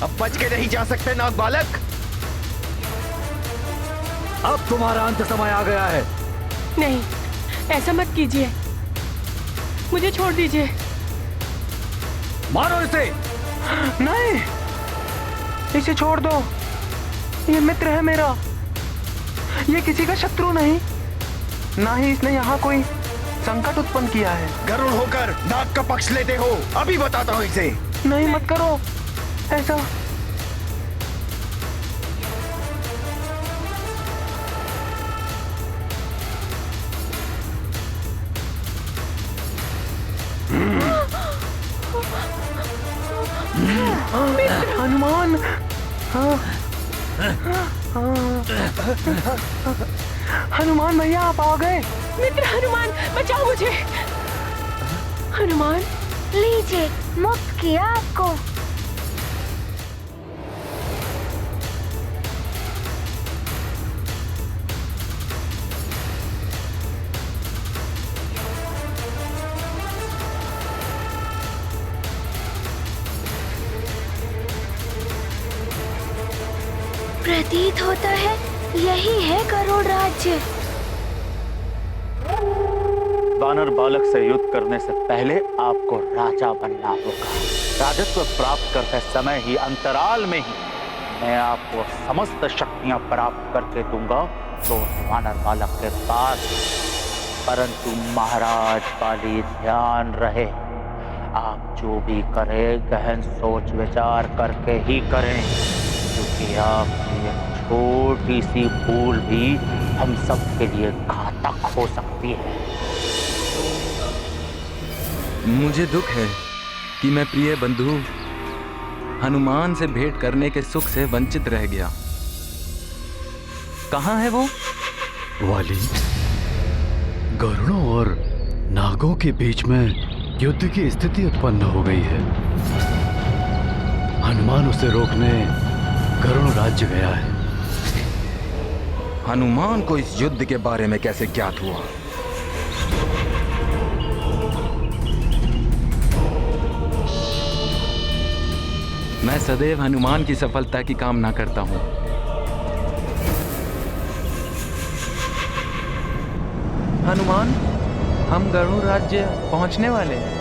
अब बच के नहीं जा सकते नाग बालक। अब तुम्हारा अंत समय आ गया है। नहीं, ऐसा मत कीजिए, मुझे छोड़ दीजिए। मारो इसे। नहीं, इसे छोड़ दो। ये मित्र है मेरा, ये किसी का शत्रु नहीं, ना ही इसने यहाँ कोई संकट उत्पन्न किया है। गरुड़ होकर नाग का पक्ष लेते हो, अभी बताता हूँ इसे। नहीं, मत करो ऐसा। हनुमान, हनुमान भैया आप आ गए। मित्र हनुमान, बचाओ मुझे। हनुमान, लीजिए, मुक्त किया आपको। प्रतीत होता है यही है गरुड़ राज्य। वानर बालक से युद्ध करने से पहले आपको राजा बनना होगा। राजत्व प्राप्त करते समय ही अंतराल में ही मैं आपको समस्त शक्तियां प्राप्त करके दूंगा तो वानर बालक के पास। परंतु महाराज बाली, ध्यान रहे, आप जो भी करें गहन सोच विचार करके ही करें, क्योंकि आपकी एक छोटी सी भूल भी हम सब के लिए घातक हो सकती है। मुझे दुख है कि मैं प्रिय बंधु हनुमान से भेंट करने के सुख से वंचित रह गया। कहाँ है वो? वाली, गरुड़ों और नागों के बीच में युद्ध की स्थिति उत्पन्न हो गई है। हनुमान उसे रोकने गरुड़ राज्य गया है। हनुमान को इस युद्ध के बारे में कैसे ज्ञात हुआ? मैं सदैव हनुमान की सफलता की कामना करता हूं। हनुमान, हम गरुड़ राज्य पहुंचने वाले हैं।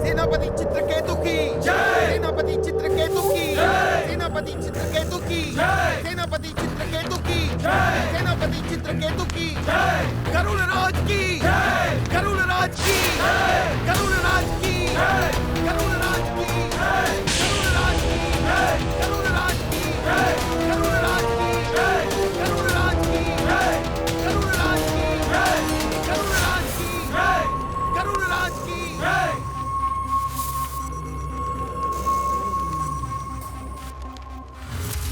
सेनापति चित्रकेतु की जय। सेनापति चित्रकेतु की जय। सेनापति चित्रकेतु की जय। सेनापति चित्रकेतु की जय। सेनापति चित्रकेतु की जय। गरुड़ राज की जय। गरुड़ राज की जय। गरुड़ राज की जय। गरुड़ राज की जय। गरुड़ राज की जय। गरुड़ राज की जय। गरुड़ राज की जय। गरुड़ राज की जय। गरुड़ राज की जय। गरुड़ राज की जय। गरुड़ राज की जय।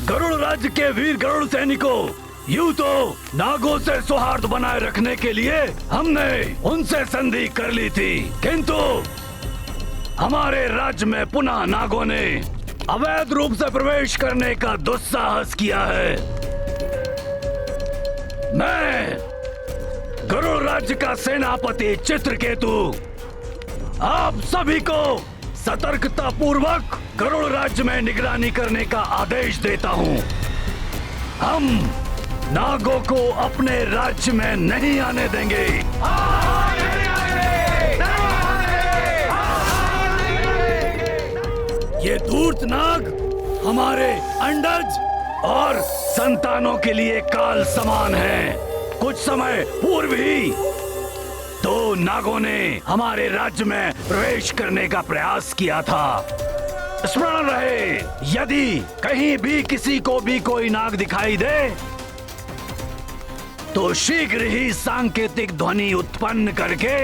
गरुड़ राज्य के वीर गरुड़ सैनिकों, यूं तो नागों से सौहार्द बनाए रखने के लिए हमने उनसे संधि कर ली थी, किंतु हमारे राज्य में पुनः नागों ने अवैध रूप से प्रवेश करने का दुस्साहस किया है। मैं गरुड़ राज्य का सेनापति चित्रकेतु आप सभी को सतर्कता पूर्वक गरुड़ राज्य में निगरानी करने का आदेश देता हूं। हम नागों को अपने राज्य में नहीं आने देंगे। ये धूर्त नाग हमारे अंडज और संतानों के लिए काल समान है। कुछ समय पूर्व ही दो नागों ने हमारे राज्य में प्रवेश करने का प्रयास किया था। स्मरण रहे, यदि कहीं भी किसी को भी कोई नाग दिखाई दे तो शीघ्र ही सांकेतिक ध्वनि उत्पन्न करके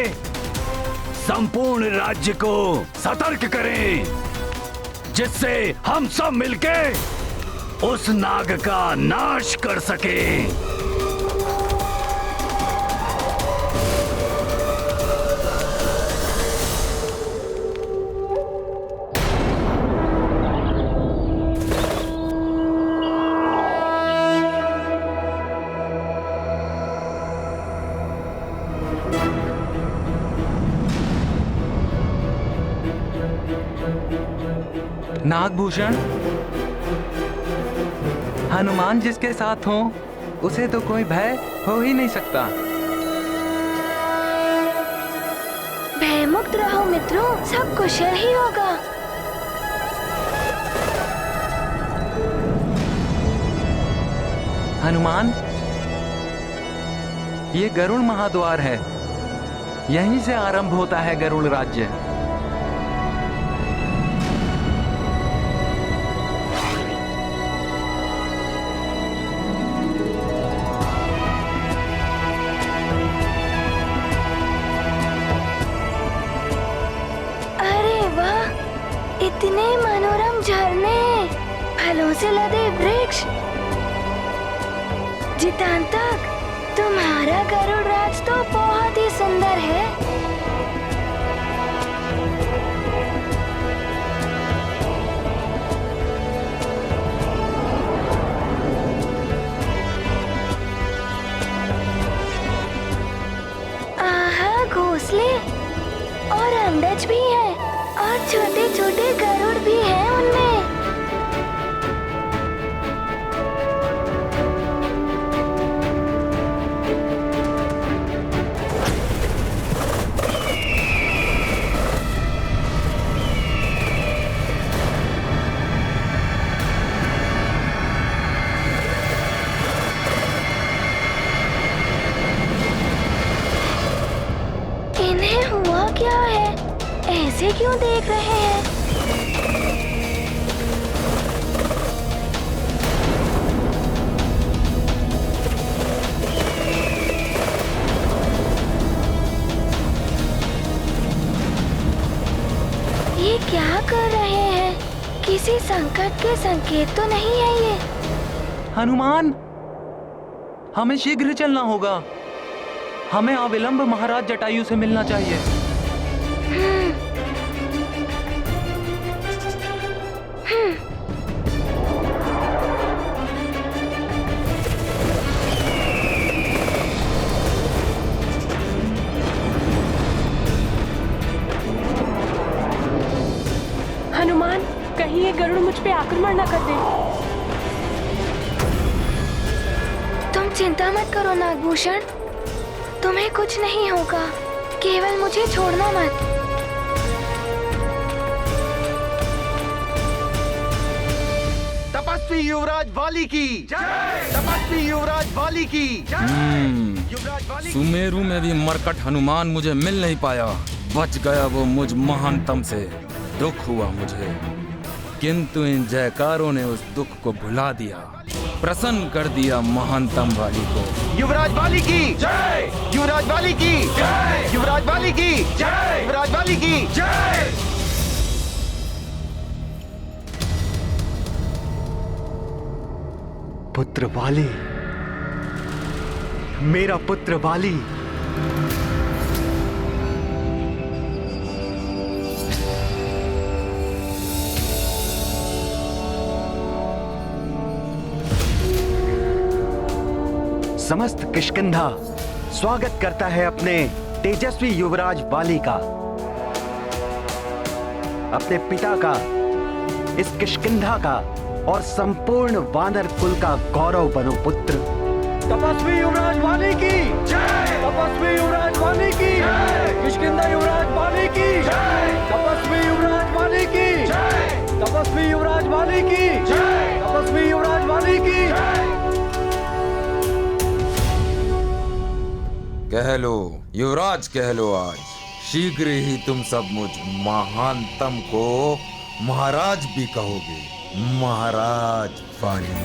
संपूर्ण राज्य को सतर्क करें, जिससे हम सब मिलके उस नाग का नाश कर सकें। नागभूषण, हनुमान जिसके साथ हो उसे तो कोई भय हो ही नहीं सकता। भयमुक्त रहो मित्रों, सब कुशल ही होगा। हनुमान, ये गरुड़ महाद्वार है, यहीं से आरंभ होता है गरुड़ राज्य। अरे वाह, इतने मनोरम झरने, फलों से लदे वृक्ष। जितांतक, तुम्हारा गरुड़ राज तो बहुत ही सुंदर है। आहा, घोंसले और अंडज भी हैं और छोटे छोटे गरुड़ भी हैं उनमें। इन्हें हुआ क्या है? ऐसे क्यों देख रहे हैं? ये क्या कर रहे हैं? किसी संकट के संकेत तो नहीं है ये? हनुमान, हमें शीघ्र चलना होगा। हमें अविलंब महाराज जटायु से मिलना चाहिए। हनुमान, कहीं ये गरुड़ मुझ पे आक्रमण न कर दे। तुम चिंता मत करो नागभूषण, तुम्हें कुछ नहीं होगा, केवल मुझे छोड़ना मत। तपस्वी युवराज बाली की जय। तपस्वी युवराज बाली की जय। युवराज बाली की सुमेरु में भी मरकट हनुमान मुझे मिल नहीं पाया। बच गया वो मुझ महानतम से। दुख हुआ मुझे, किंतु इन जयकारों ने उस दुख को भुला दिया, प्रसन्न कर दिया महानतम वाली को। युवराज बाली की जय। युवराज बाली की जय। युवराज बाली की जय। युवराज बाली की जय। पुत्र बाली, मेरा पुत्र बाली। समस्त किष्किंधा स्वागत करता है अपने तेजस्वी युवराज बाली का, अपने पिता का, इस किष्किंधा का और संपूर्ण वानर कुल का गौरव बनो पुत्र। तपस्वी युवराज बाली की जय। तपस्वी युवराज बाली की जय। किष्किंधा युवराज बाली की जय। तपस्वी युवराज बाली की जय। तपस्वी युवराज बाली की जय। तपस्वी युवराज बाली की जय। कह लो युवराज, कह लो आज शीघ्र ही तुम सब मुझ महानतम को महाराज भी कहोगे। महाराज बाली,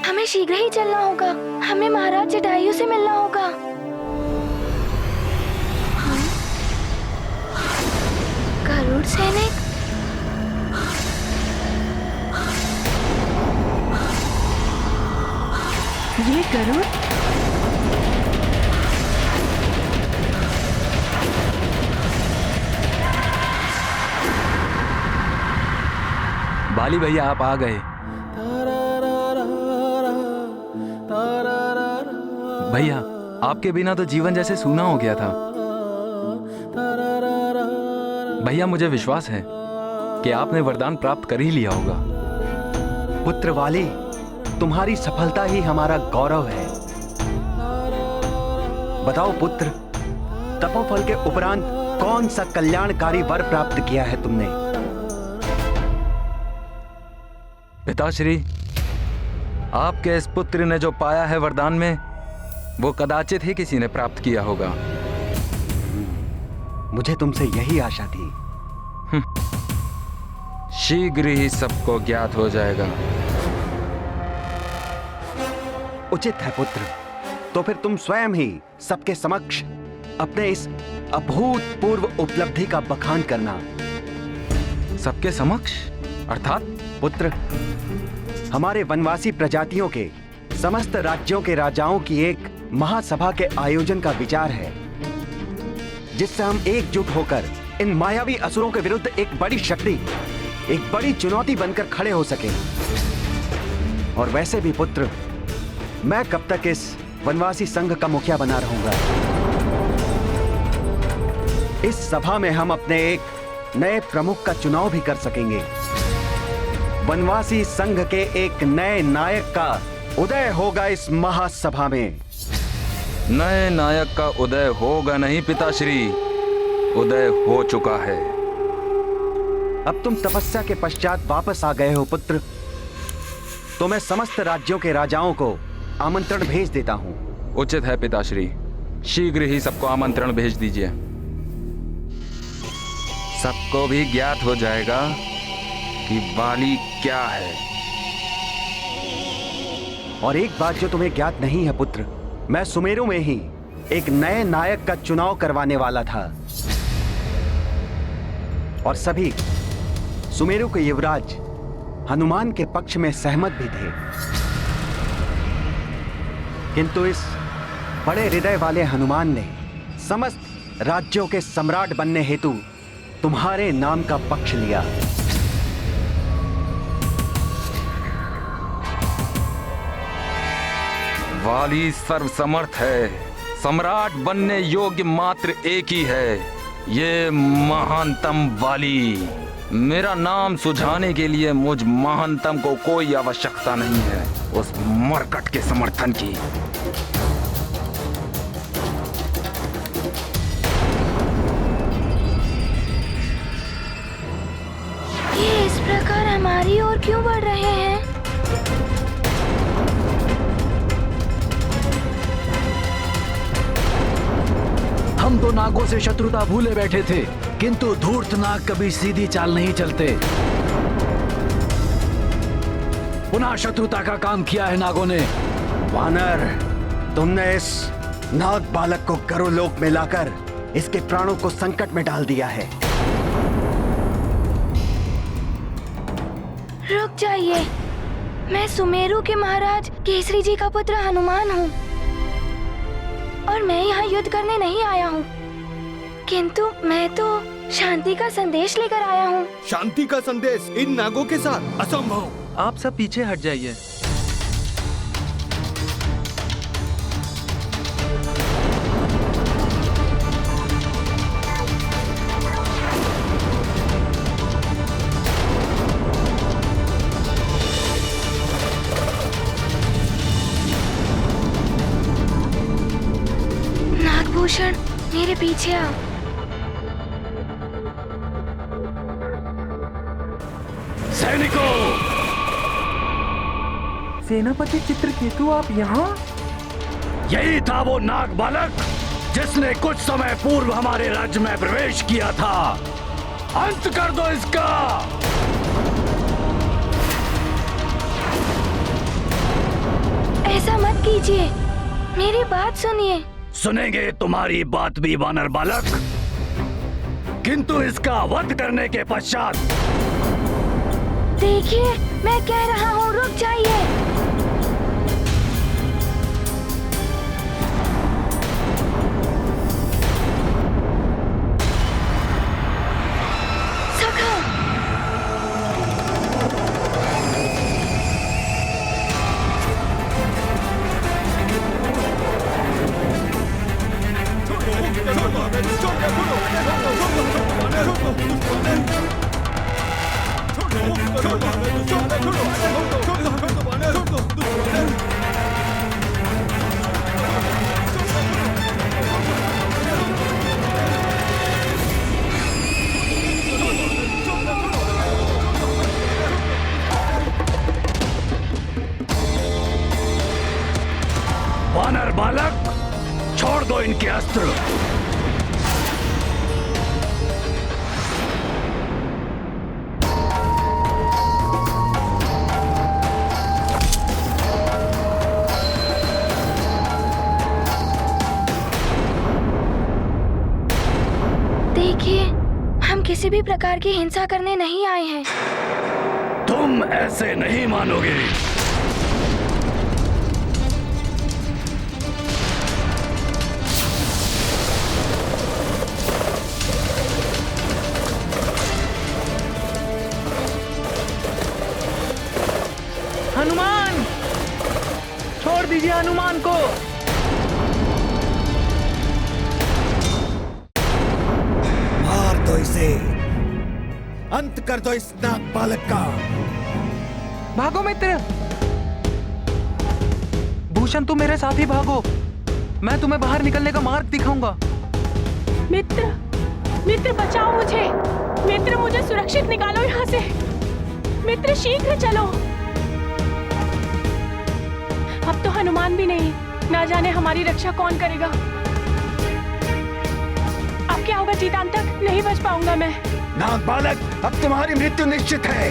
हमें शीघ्र ही चलना होगा, हमें महाराज जटायु से मिलना होगा। हाँ? गरुड़ सैनिक, ये गरुड़ बाली भैया, आप आ गए। भैया, आपके बिना तो जीवन जैसे सूना हो गया था। भैया मुझे विश्वास है कि आपने वरदान प्राप्त कर ही लिया होगा। पुत्र वाली, तुम्हारी सफलता ही हमारा गौरव है। बताओ पुत्र, तपोफल के उपरांत कौन सा कल्याणकारी वर प्राप्त किया है तुमने? पिताश्री, आपके इस पुत्र ने जो पाया है वरदान में, वो कदाचित ही किसी ने प्राप्त किया होगा। मुझे तुमसे यही आशा थी। शीघ्र ही सबको ज्ञात हो जाएगा। उचित है पुत्र, तो फिर तुम स्वयं ही सबके समक्ष अपने इस अभूतपूर्व उपलब्धि का बखान करना। सबके समक्ष अर्थात? पुत्र, हमारे वनवासी प्रजातियों के समस्त राज्यों के राजाओं की एक महासभा के आयोजन का विचार है, जिससे हम एकजुट होकर इन मायावी असुरों के विरुद्ध एक बड़ी शक्ति, एक बड़ी चुनौती बनकर खड़े हो सके। और वैसे भी पुत्र, मैं कब तक इस वनवासी संघ का मुखिया बना रहूंगा? इस सभा में हम अपने एक नए प्रमुख का चुनाव भी कर सकेंगे। वनवासी संघ के एक नए नायक का उदय होगा इस महासभा में। नए नायक का उदय होगा नहीं पिताश्री, उदय हो चुका है। अब तुम तपस्या के पश्चात वापस आ गए हो पुत्र, तो मैं समस्त राज्यों के राजाओं को आमंत्रण भेज देता हूं। उचित है पिताश्री, शीघ्र ही सबको आमंत्रण भेज दीजिए। सबको भी ज्ञात हो जाएगा कि वाली क्या है। और एक बात जो तुम्हें ज्ञात नहीं है पुत्र, मैं सुमेरु में ही एक नए नायक का चुनाव करवाने वाला था, और सभी सुमेरु के युवराज हनुमान के पक्ष में सहमत भी थे। किंतु इस बड़े हृदय वाले हनुमान ने समस्त राज्यों के सम्राट बनने हेतु तुम्हारे नाम का पक्ष लिया। वाली सर्वसमर्थ है, सम्राट बनने योग्य मात्र एक ही है, ये महानतम वाली। मेरा नाम सुझाने के लिए मुझ महानतम को कोई आवश्यकता नहीं है उस मरकट के समर्थन की। ये इस प्रकार हमारी ओर क्यों बढ़ रहे हैं? हम तो नागों से शत्रुता भूले बैठे थे, किंतु धूर्त नाग कभी सीधी चाल नहीं चलते। पुनः शत्रुता का काम किया है नागों ने। वानर, तुमने इस नाग बालक को गरुलोक में लाकर इसके प्राणों को संकट में डाल दिया है। रुक जाइए, मैं सुमेरु के महाराज केसरी जी का पुत्र हनुमान हूँ, और मैं यहाँ युद्ध करने नहीं आया हूँ, किंतु मैं तो शांति का संदेश लेकर आया हूँ। शांति का संदेश इन नागों के साथ असंभव। आप सब पीछे हट जाइए। नागभूषण, मेरे पीछे आओ। सैनिकों! सेनापति चित्रकेतु, आप यहाँ? यही था वो नाग बालक जिसने कुछ समय पूर्व हमारे राज्य में प्रवेश किया था। अंत कर दो इसका। ऐसा मत कीजिए, मेरी बात सुनिए। सुनेंगे तुम्हारी बात भी वानर बालक, किंतु इसका वध करने के पश्चात। देखिए, मैं कह रहा हूँ, रुक जाइए। सखा, वानर बालक, छोड़ दो इनके अस्त्र। देखिए, हम किसी भी प्रकार की हिंसा करने नहीं आए हैं। तुम ऐसे नहीं मानोगे। हनुमान, छोड़ दीजिए हनुमान को। मार दो इसे, अंत कर दो इस नाग बालक का। भागो मित्र, भूषण तुम मेरे साथ ही भागो। मैं तुम्हें बाहर निकलने का मार्ग दिखाऊंगा। मित्र, मित्र बचाओ मुझे। मित्र, मुझे सुरक्षित निकालो यहाँ से। मित्र, शीघ्र चलो। अब तो हनुमान भी नहीं, ना जाने हमारी रक्षा कौन करेगा। अब क्या होगा चीतान तक? नहीं बच पाऊंगा मैं। नाग बालक, अब तुम्हारी मृत्यु निश्चित है।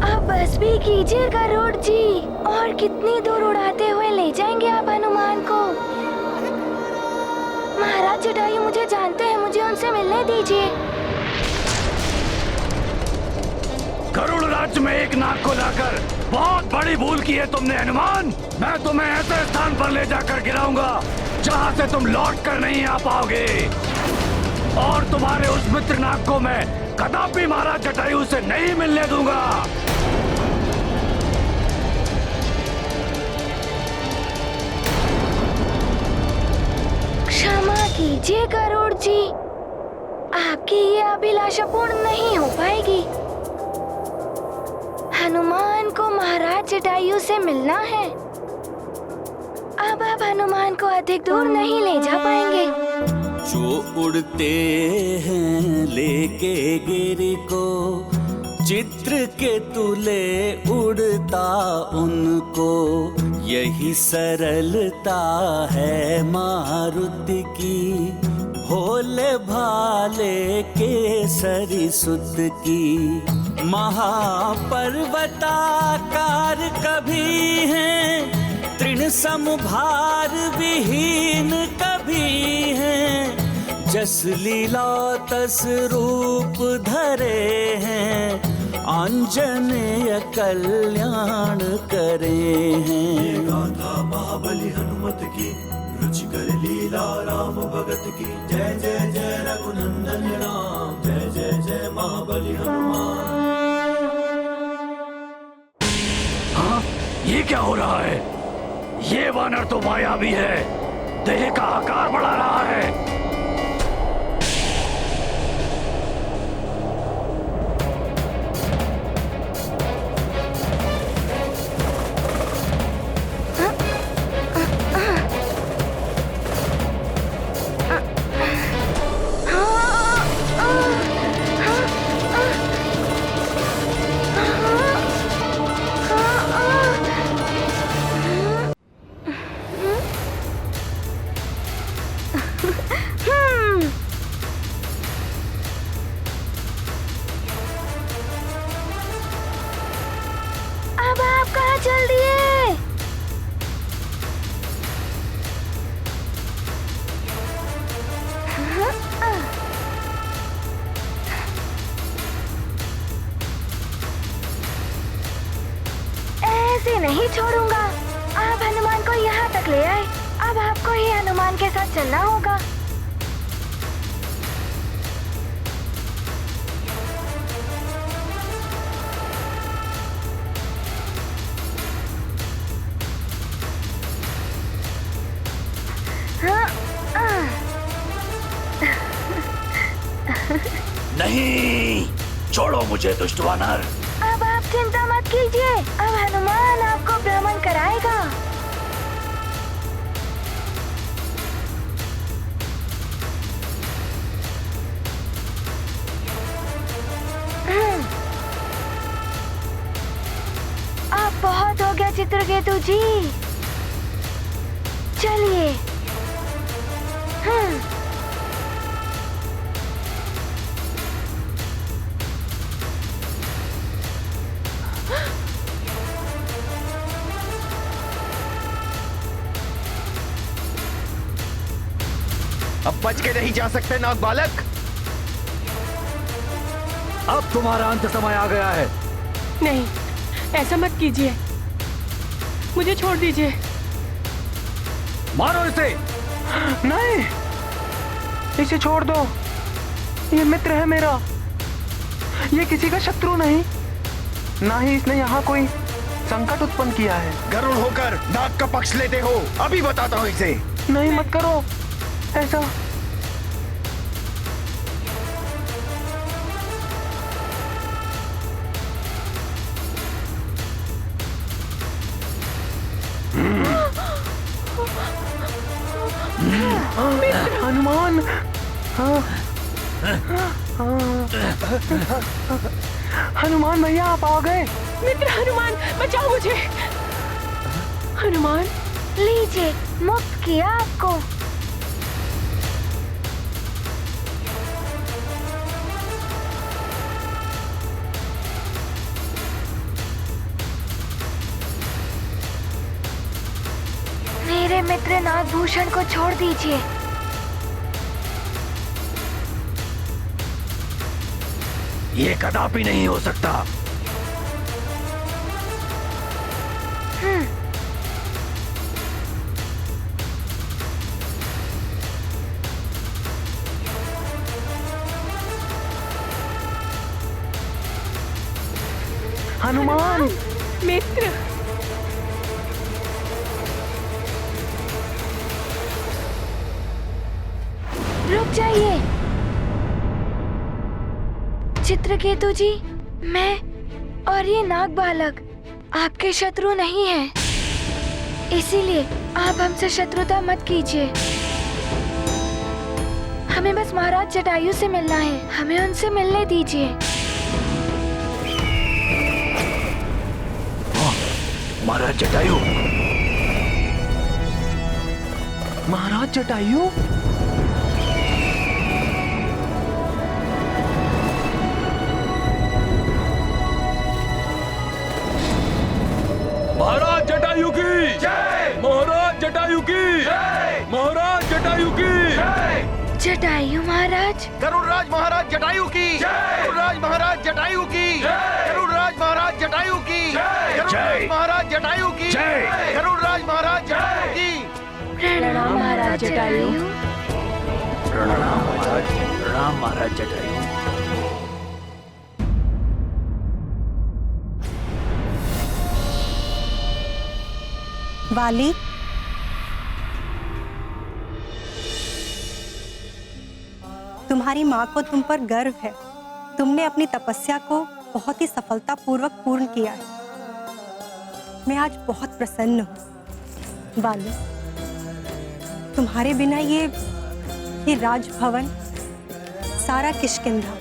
अब बस भी कीजिए गरुड़ जी। और कितनी दूर उड़ाते हुए ले जाएंगे आप हनुमान को? महाराज जटायु मुझे जानते हैं, मुझे उनसे मिलने दीजिए। गरुड़ राज्य में एक नाग को लाकर बहुत बड़ी भूल की है तुमने हनुमान। मैं तुम्हें ऐसे स्थान पर ले जाकर गिराऊंगा जहां से तुम लौट कर नहीं आ पाओगे। और तुम्हारे उस मित्र नाग को मैं कदापि महाराज जटायु से नहीं मिलने दूंगा। क्षमा कीजिए गरुड़ जी, आपकी ये अभिलाषा पूर्ण नहीं हो पाएगी। हनुमान को महाराज जटायु से मिलना है। अब आप हनुमान को अधिक दूर नहीं ले जा पाएंगे। जो उड़ते हैं लेके गिरी को, चित्र के तुले उड़ता उनको। यही सरलता है मारुति की, भोले भाले केसरी सुत की। महापर्वताकार कभी हैं, तृण समभार विहीन कभी हैं। जस लीला तस रूप धरे हैं, आंजनेय कल्याण करे हैं। गाथा महाबली हनुमत की, रुचिकर लीला राम भगत की। जय जय जय रघुनंदन राम, जय जय जय महाबली हनुमान। हाँ, ये क्या हो रहा है? ये वानर तो मायावी है, देह का आकार बढ़ा रहा है। अब आप कहाँ चल दिए? ऐसे नहीं छोड़ूंगा। आप हनुमान को यहाँ तक ले आए, अब आपको ही हनुमान के साथ चलना होगा। नहीं, छोड़ो मुझे दुष्ट वानर। अब आप चिंता मत कीजिए, अब हनुमान आपको भ्रमण कराएगा। अब बहुत हो गया चित्रकेतु जी, चलिए। अब बच के नहीं जा सकते नाग बालक। अब तुम्हारा अंत समय आ गया है। नहीं, ऐसा मत कीजिए, मुझे छोड़ दीजिए। मारो इसे। नहीं, इसे छोड़ दो, ये मित्र है मेरा, ये किसी का शत्रु नहीं, ना ही इसने यहाँ कोई संकट उत्पन्न किया है। गरुड़ होकर नाग का पक्ष लेते हो, अभी बताता हूँ इसे। नहीं, मत करो ऐसा। हनुमान, हनुमान भैया आप आ गए। मित्र हनुमान, बचाओ मुझे। हनुमान, लीजिए, मुक्त किया आपको। मेरे मित्र नागभूषण को छोड़ दीजिए। ये कदापि नहीं हो सकता। हनुमान, मित्र, रुक जाइए। चित्रकेतु जी, मैं और ये नाग बालक आपके शत्रु नहीं हैं, इसीलिए आप हमसे शत्रुता मत कीजिए। हमें बस महाराज जटायु से मिलना है, हमें उनसे मिलने दीजिए। महाराज जटायु। महाराज जटायु, महाराज जटायु की जय, महाराज जटायु की जय, महाराज जटायु की जय। जटायु महाराज, गरुड़राज महाराज जटायु की जय, गरुड़राज महाराज जटायु की जय, गरुड़राज महाराज जटायु की जय, गरुड़राज महाराज जटायु की जय, गरुड़राज महाराज जटायु की। प्रणाम महाराज जटायु। प्रणाम महाराज, प्रणाम महाराज जटायु। वाली, तुम्हारी माँ को तुम पर गर्व है। तुमने अपनी तपस्या को बहुत ही सफलतापूर्वक पूर्ण किया है। मैं आज बहुत प्रसन्न हूँ। वाली, तुम्हारे बिना ये राजभवन, सारा किष्किंधा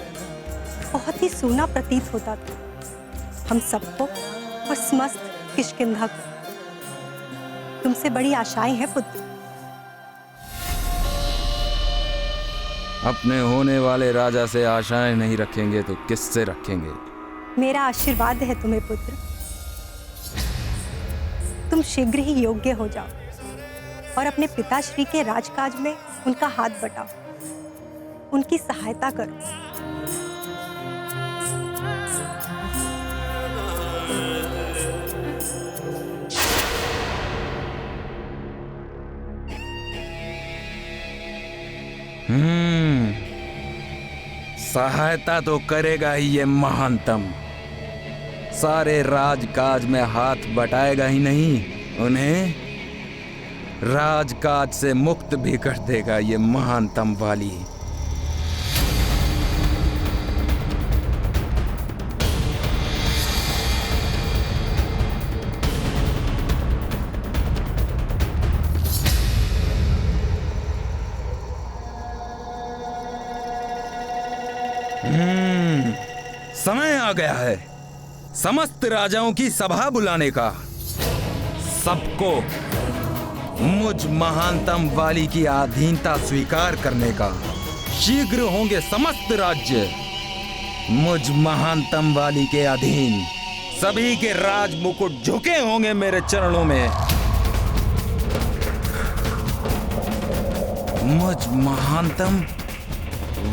बहुत ही सूना प्रतीत होता था। हम सबको और समस्त किष्किंधा को तुमसे बड़ी आशाएं हैं पुत्र। अपने होने वाले राजा से आशाएं नहीं रखेंगे तो किससे रखेंगे? मेरा आशीर्वाद है तुम्हें पुत्र। तुम शीघ्र ही योग्य हो जाओ और अपने पिताश्री के राजकाज में उनका हाथ बटाओ, उनकी सहायता करो। सहायता तो करेगा ही ये महानतम। सारे राजकाज में हाथ बटाएगा ही नहीं, उन्हें राजकाज से मुक्त भी कर देगा ये महानतम वाली। समय आ गया है समस्त राजाओं की सभा बुलाने का। सबको मुझ महानतम वाली की अधीनता स्वीकार करने का। शीघ्र होंगे समस्त राज्य मुझ महानतम वाली के अधीन। सभी के राज मुकुट झुके होंगे मेरे चरणों में। मुझ महानतम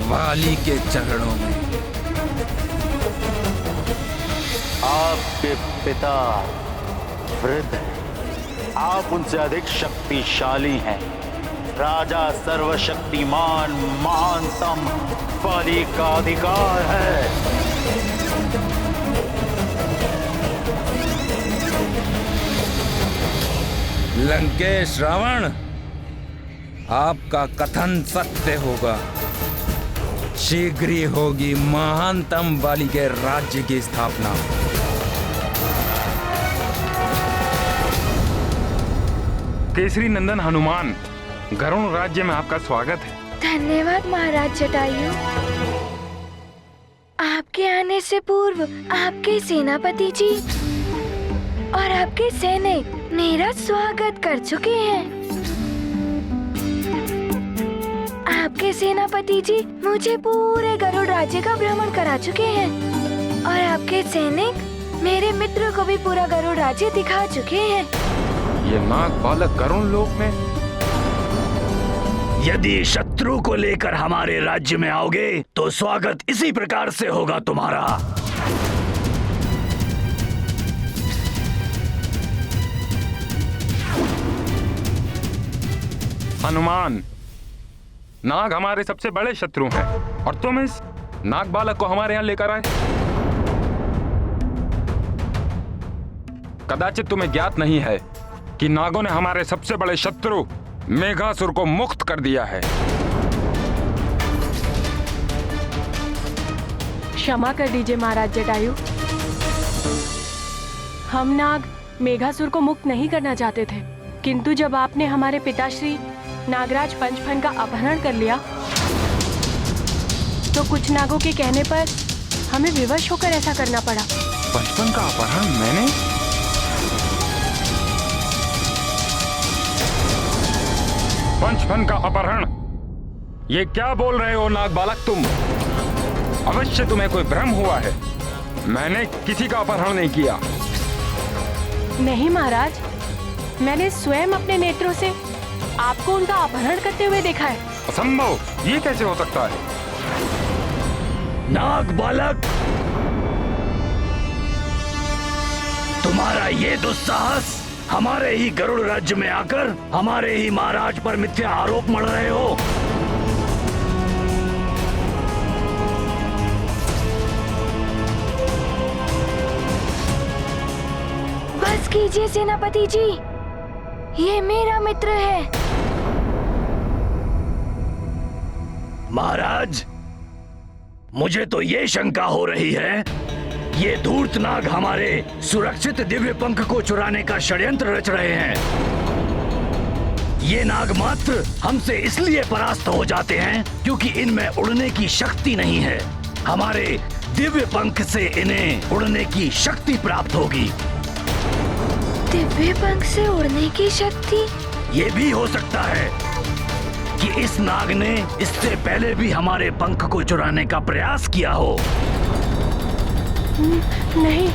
वाली के चरणों में। आपके पिता वृद्ध हैं, आप उनसे अधिक शक्तिशाली हैं। राजा सर्वशक्तिमान महानतम वाली का अधिकार है। लंकेश रावण, आपका कथन सत्य होगा। शीघ्र ही होगी महानतम वाली के राज्य की स्थापना। केसरी नंदन हनुमान, गरुड़ राज्य में आपका स्वागत है। धन्यवाद महाराज जटायु। आपके आने से पूर्व आपके सेनापति जी और आपके सैनिक मेरा स्वागत कर चुके हैं। आपके सेनापति जी मुझे पूरे गरुड़ राज्य का भ्रमण करा चुके हैं और आपके सैनिक मेरे मित्र को भी पूरा गरुड़ राज्य दिखा चुके हैं। ये नाग बालक गरुड़ लोक में? यदि शत्रु को लेकर हमारे राज्य में आओगे तो स्वागत इसी प्रकार से होगा तुम्हारा। हनुमान, नाग हमारे सबसे बड़े शत्रु हैं और तुम इस नाग बालक को हमारे यहाँ लेकर आए। कदाचित तुम्हें ज्ञात नहीं है कि नागों ने हमारे सबसे बड़े शत्रु मेघासुर को मुक्त कर दिया है। क्षमा कर दीजिए महाराज जटायु। हम नाग मेघासुर को मुक्त नहीं करना चाहते थे, किंतु जब आपने हमारे पिताश्री नागराज पंचफन का अपहरण कर लिया तो कुछ नागों के कहने पर हमें विवश होकर ऐसा करना पड़ा। पंचफन का अपहरण मैंने? पंचफन का अपहरण? ये क्या बोल रहे हो नाग बालक तुम? अवश्य तुम्हें कोई भ्रम हुआ है। मैंने किसी का अपहरण नहीं किया। नहीं महाराज, मैंने स्वयं अपने नेत्रों से आपको उनका अपहरण करते हुए देखा है। असंभव, ये कैसे हो सकता है? नाग बालक, तुम्हारा ये दुस्साहस हमारे ही गरुड़ राज्य में आकर हमारे ही महाराज पर मिथ्या आरोप मढ़ रहे हो। बस कीजिए सेनापति जी, ये मेरा मित्र है। महाराज, मुझे तो ये शंका हो रही है ये धूर्त नाग हमारे सुरक्षित दिव्य पंख को चुराने का षड्यंत्र रच रहे हैं। ये नाग मात्र हमसे इसलिए परास्त हो जाते हैं क्योंकि इनमें उड़ने की शक्ति नहीं है। हमारे दिव्य पंख से इन्हें उड़ने की शक्ति प्राप्त होगी। दिव्य पंख से उड़ने की शक्ति? ये भी हो सकता है कि इस नाग ने इससे पहले भी हमारे पंख को चुराने का प्रयास किया हो। नहीं,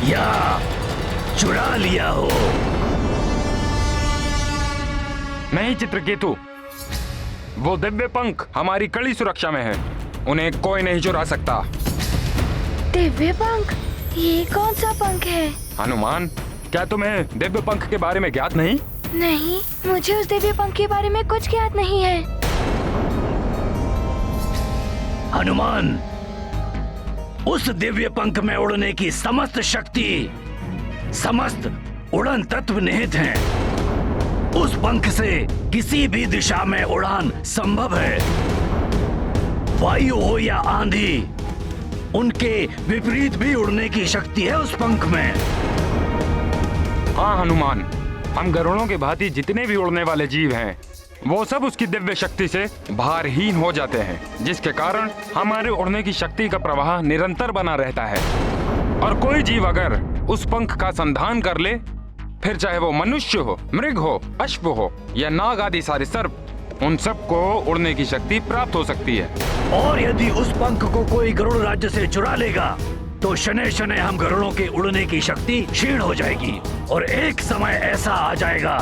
या चुरा लिया हो। नहीं चित्रकेतु, वो दिव्य पंख हमारी कड़ी सुरक्षा में है, उन्हें कोई नहीं चुरा सकता। दिव्य पंख? ये कौन सा पंख है? हनुमान, क्या तुम्हें दिव्य पंख के बारे में ज्ञात नहीं? नहीं, मुझे उस दिव्य पंख के बारे में कुछ ज्ञात नहीं है। हनुमान, उस दिव्य पंख में उड़ने की समस्त शक्ति, समस्त उड़न तत्व निहित हैं। उस पंख से किसी भी दिशा में उड़ान संभव है। वायु हो या आंधी, उनके विपरीत भी उड़ने की शक्ति है उस पंख में। हाँ हनुमान, हम गरुड़ों के भांति जितने भी उड़ने वाले जीव हैं, वो सब उसकी दिव्य शक्ति से भारहीन हो जाते हैं, जिसके कारण हमारे उड़ने की शक्ति का प्रवाह निरंतर बना रहता है। और कोई जीव अगर उस पंख का संधान कर ले, फिर चाहे वो मनुष्य हो, मृग हो, अश्व हो या नाग आदि सारे सर्प, उन सबको उड़ने की शक्ति प्राप्त हो सकती है। और यदि उस पंख को कोई गरुड़ राज्य से चुरा लेगा तो शनै शनै हम गरुड़ों के उड़ने की शक्ति क्षीण हो जाएगी और एक समय ऐसा आ जाएगा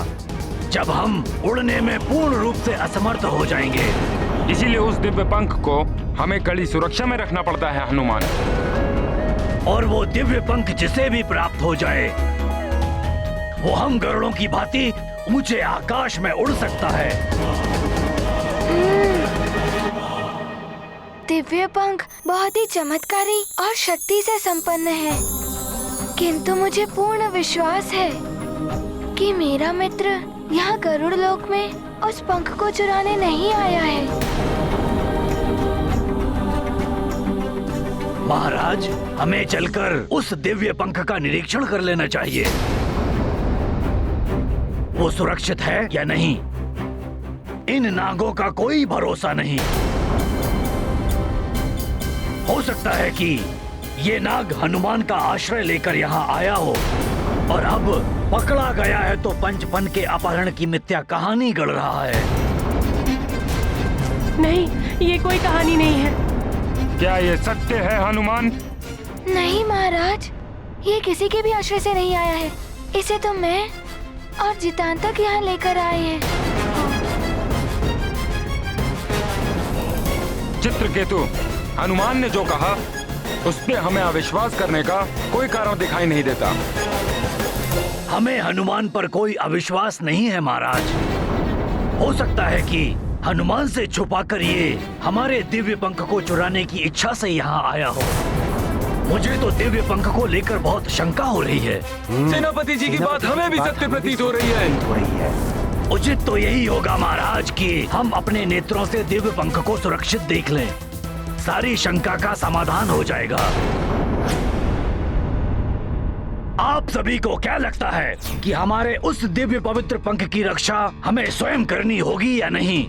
जब हम उड़ने में पूर्ण रूप से असमर्थ हो जाएंगे। इसीलिए उस दिव्य पंख को हमें कड़ी सुरक्षा में रखना पड़ता है हनुमान। और वो दिव्य पंख जिसे भी प्राप्त हो जाए वो हम गरुड़ों की भांति ऊंचे आकाश में उड़ सकता है। दिव्य पंख बहुत ही चमत्कारी और शक्ति से संपन्न है, किंतु मुझे पूर्ण विश्वास है कि मेरा मित्र यहाँ गरुड़ लोक में उस पंख को चुराने नहीं आया है। महाराज, हमें चलकर उस दिव्य पंख का निरीक्षण कर लेना चाहिए। वो सुरक्षित है या नहीं, इन नागों का कोई भरोसा नहीं। हो सकता है कि ये नाग हनुमान का आश्रय लेकर यहाँ आया हो और अब पकड़ा गया है तो पंचफन के अपहरण की मिथ्या कहानी गढ़ रहा है। नहीं, ये कोई कहानी नहीं है। क्या ये सत्य है हनुमान? नहीं महाराज, ये किसी के भी आश्रय से नहीं आया है। इसे तो मैं और जितांतक यहाँ लेकर आए हैं। चित्रकेतु, हनुमान ने जो कहा उस पे हमें अविश्वास करने का कोई कारण दिखाई नहीं देता। हमें हनुमान पर कोई अविश्वास नहीं है महाराज। हो सकता है कि हनुमान से छुपाकर ये हमारे दिव्य पंख को चुराने की इच्छा से यहाँ आया हो। मुझे तो दिव्य पंख को लेकर बहुत शंका हो रही है। सेनापति जी की बात हमें भी सत्य प्रतीत हो रही है। उचित तो यही होगा महाराज कि हम अपने नेत्रों से दिव्य पंख को सुरक्षित देख लें। सारी शंका का समाधान हो जाएगा। आप सभी को क्या लगता है कि हमारे उस दिव्य पवित्र पंख की रक्षा हमें स्वयं करनी होगी या नहीं?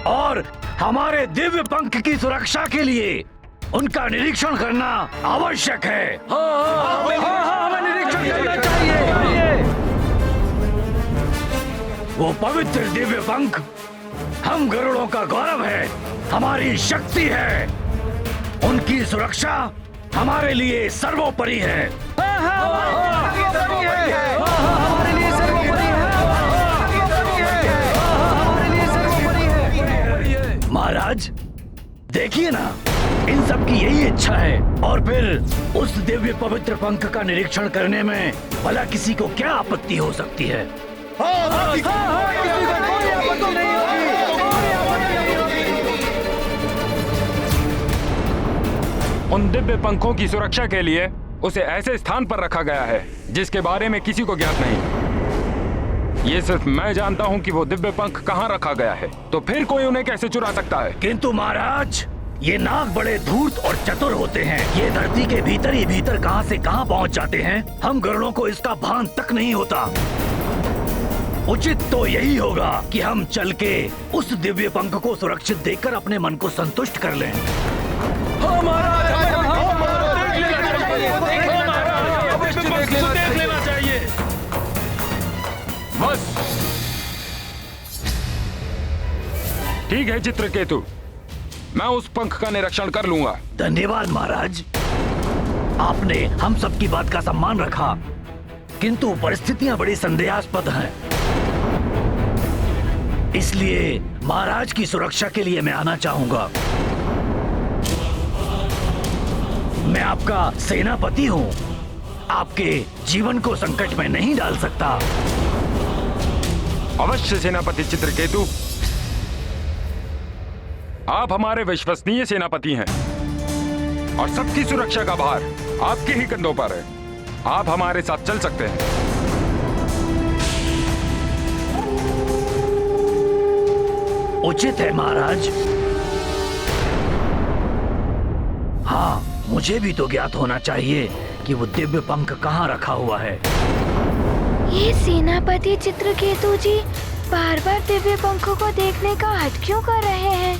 और हमारे दिव्य पंख की सुरक्षा के लिए उनका निरीक्षण करना आवश्यक है। हमें निरीक्षण करना चाहिए। वो पवित्र दिव्य पंख हम गरुड़ों का गौरव है, हमारी शक्ति है। उनकी सुरक्षा हमारे लिए सर्वोपरि है। महाराज, देखिए ना, इन सब की यही इच्छा है। और फिर उस दिव्य पवित्र पंख का निरीक्षण करने में भला किसी को क्या आपत्ति हो सकती है? उन दिव्य पंखों की सुरक्षा के लिए उसे ऐसे स्थान पर रखा गया है जिसके बारे में किसी को ज्ञात नहीं। ये सिर्फ मैं जानता हूँ कि वो दिव्य पंख कहाँ रखा गया है, तो फिर कोई उन्हें कैसे चुरा सकता है? किंतु महाराज, ये नाग बड़े धूर्त और चतुर होते हैं। ये धरती के भीतर ही भीतर कहां से कहां पहुंच जाते हैं, हम गरुड़ों को इसका भान तक नहीं होता। उचित तो यही होगा कि हम चल के उस दिव्य पंख को सुरक्षित देखकर अपने मन को संतुष्ट कर लें। देख लेना चाहिए। बस ठीक है चित्रकेतु, मैं उस पंख का निरीक्षण कर लूंगा। धन्यवाद महाराज, आपने हम सबकी बात का सम्मान रखा, किंतु परिस्थितियां बड़ी संदेहास्पद हैं। इसलिए महाराज की सुरक्षा के लिए मैं आना चाहूंगा। मैं आपका सेनापति हूं, आपके जीवन को संकट में नहीं डाल सकता। अवश्य सेनापति चित्रकेतु, आप हमारे विश्वसनीय सेनापति हैं और सबकी सुरक्षा का भार आपके ही कंधों पर है। आप हमारे साथ चल सकते हैं। उचित है महाराज। हाँ, मुझे भी तो ज्ञात होना चाहिए कि वो दिव्य पंख कहाँ रखा हुआ है। ये सेनापति चित्रकेतु जी बार बार दिव्य पंखों को देखने का हट क्यों कर रहे हैं?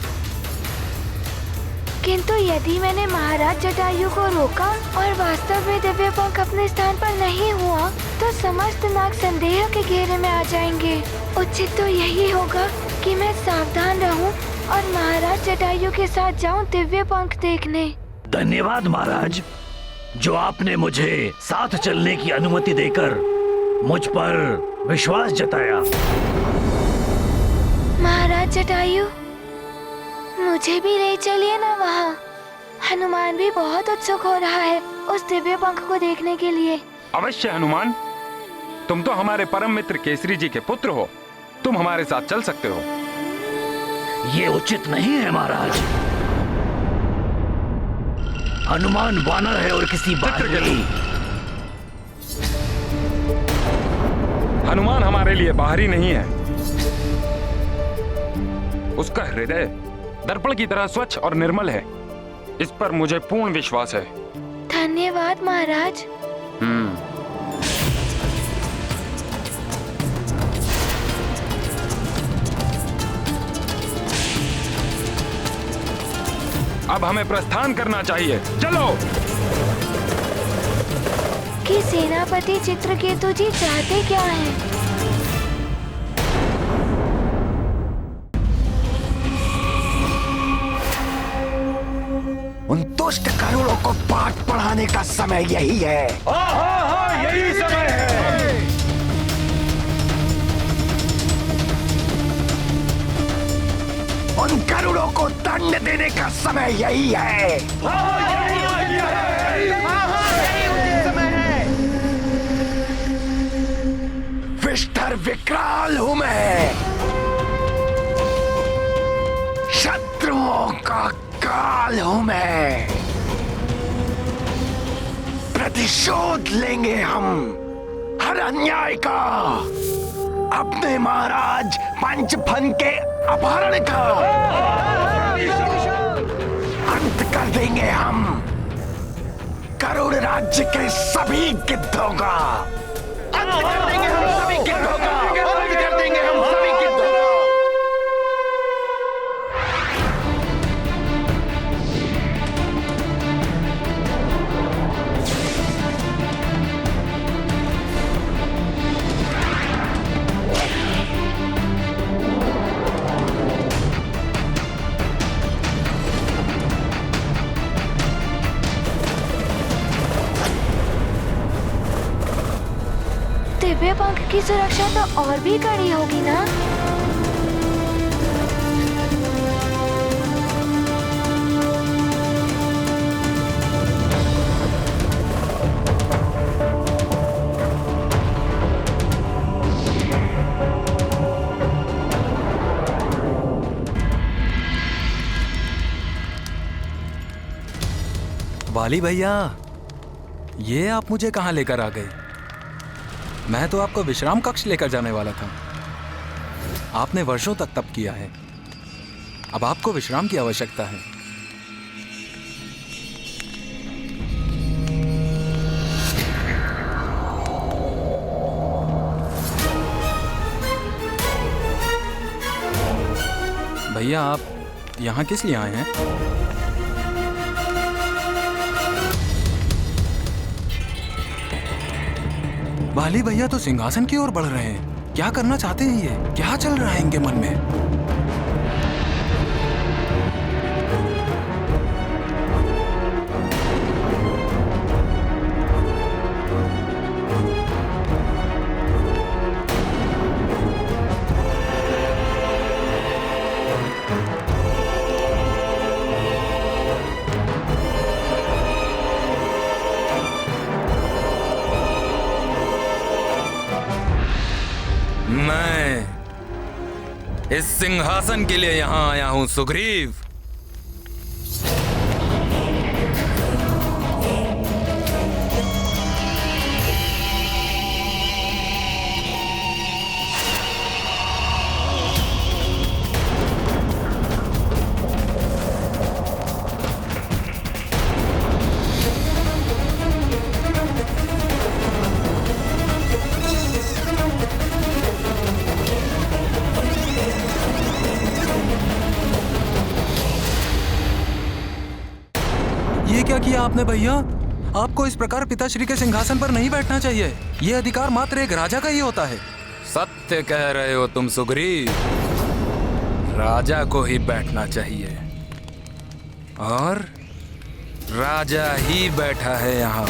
किंतु यदि मैंने महाराज जटायु को रोका और वास्तव में दिव्य पंख अपने स्थान पर नहीं हुआ तो समस्त नाग संदेह के घेरे में आ जाएंगे। उचित तो यही होगा कि मैं सावधान रहूं और महाराज जटायु के साथ जाऊं दिव्य पंख देखने। धन्यवाद महाराज, जो आपने मुझे साथ चलने की अनुमति देकर मुझ पर विश्वास जताया। महाराज जटायु, मुझे भी ले चलिए ना वहाँ। हनुमान भी बहुत उत्सुक हो रहा है उस दिव्य पंख को देखने के लिए। अवश्य हनुमान, तुम तो हमारे परम मित्र केसरी जी के पुत्र हो, तुम हमारे साथ चल सकते हो। ये उचित नहीं है महाराज। हनुमान वानर है और किसी बाहरी। हनुमान हमारे लिए बाहरी नहीं है। उसका हृदय दर्पण की तरह स्वच्छ और निर्मल है। इस पर मुझे पूर्ण विश्वास है। धन्यवाद महाराज। अब हमें प्रस्थान करना चाहिए, चलो। कि सेनापति चित्रकेतु जी चाहते क्या हैं? उन दुष्ट करोड़ों को पाठ पढ़ाने का समय यही है। हाँ, यही समय है। उन करोड़ों को दंड देने का समय यही है। विष्ठर विकराल हूं मैं, शत्रुओं का काल हूं मैं। प्रतिशोध लेंगे हम हर अन्याय का, अपने महाराज पंचफन के अपहरण का अंत कर देंगे हम करोड़ राज्य के सभी गिद्धों का। अंत कर देंगे हम सभी गिद्धों का। अंत कर देंगे हम सभी गिद्धों का। दिव्य पंख की सुरक्षा तो और भी कड़ी होगी ना? वाली भैया, ये आप मुझे कहाँ लेकर आ गए? मैं तो आपको विश्राम कक्ष लेकर जाने वाला था। आपने वर्षों तक तप किया है, अब आपको विश्राम की आवश्यकता है। भैया, आप यहाँ किस लिए आए हैं? वाली भैया तो सिंहासन की ओर बढ़ रहे हैं। क्या करना चाहते हैं ये? क्या चल रहा है इनके मन में? मैं इस सिंहासन के लिए यहां आया हूं सुग्रीव। अपने भैया। आपको इस प्रकार पिताश्री के सिंहासन पर नहीं बैठना चाहिए। ये अधिकार मात्र एक राजा का ही होता है। सत्य कह रहे हो तुम सुग्रीव। राजा को ही बैठना चाहिए और राजा ही बैठा है यहाँ।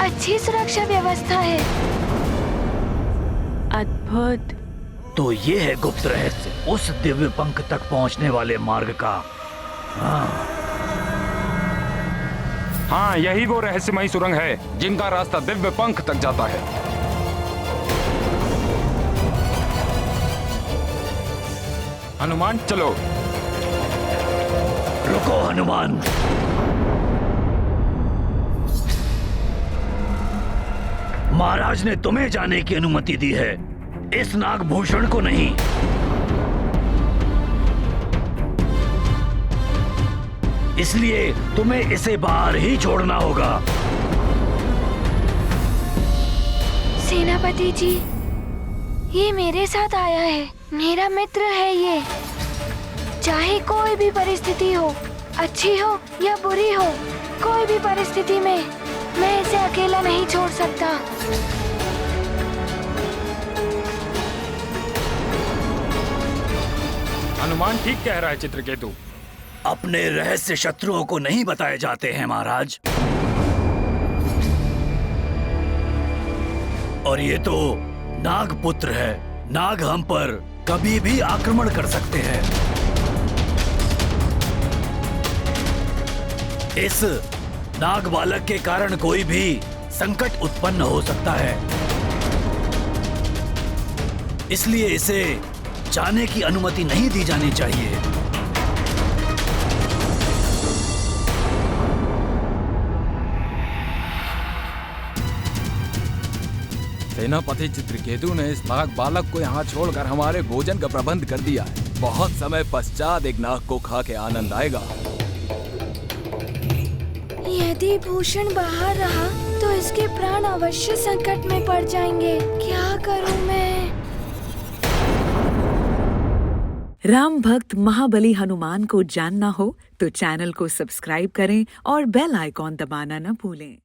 अच्छी सुरक्षा व्यवस्था है। अद्भुत। तो ये है गुप्त रहस्य उस दिव्य पंख तक पहुंचने वाले मार्ग का। हाँ, यही वो रहस्यमयी सुरंग है जिनका रास्ता दिव्य पंख तक जाता है। हनुमान चलो। रुको हनुमान। महाराज ने तुम्हें जाने की अनुमति दी है, इस नागभूषण को नहीं। इसलिए तुम्हें इसे बाहर ही छोड़ना होगा। सेनापति जी, ये मेरे साथ आया है, मेरा मित्र है ये। चाहे कोई भी परिस्थिति हो, अच्छी हो या बुरी हो, कोई भी परिस्थिति में मैं इसे अकेला नहीं छोड़ सकता। हनुमान ठीक कह रहा है चित्रकेतु। अपने रहस्य शत्रुओं को नहीं बताए जाते हैं महाराज। और ये तो नागपुत्र है, नाग हम पर कभी भी आक्रमण कर सकते हैं। इस नाग बालक के कारण कोई भी संकट उत्पन्न हो सकता है, इसलिए इसे जाने की अनुमति नहीं दी जानी चाहिए। सेनापति चित्रकेतु ने इस नाग बालक को यहाँ छोड़कर हमारे भोजन का प्रबंध कर दिया है। बहुत समय पश्चात एक नाग को खा के आनंद आएगा। यदि भूषण बाहर रहा तो इसके प्राण अवश्य संकट में पड़ जाएंगे। क्या करूं मैं? राम भक्त महाबली हनुमान को जानना हो तो चैनल को सब्सक्राइब करें और बेल आइकॉन दबाना न भूलें।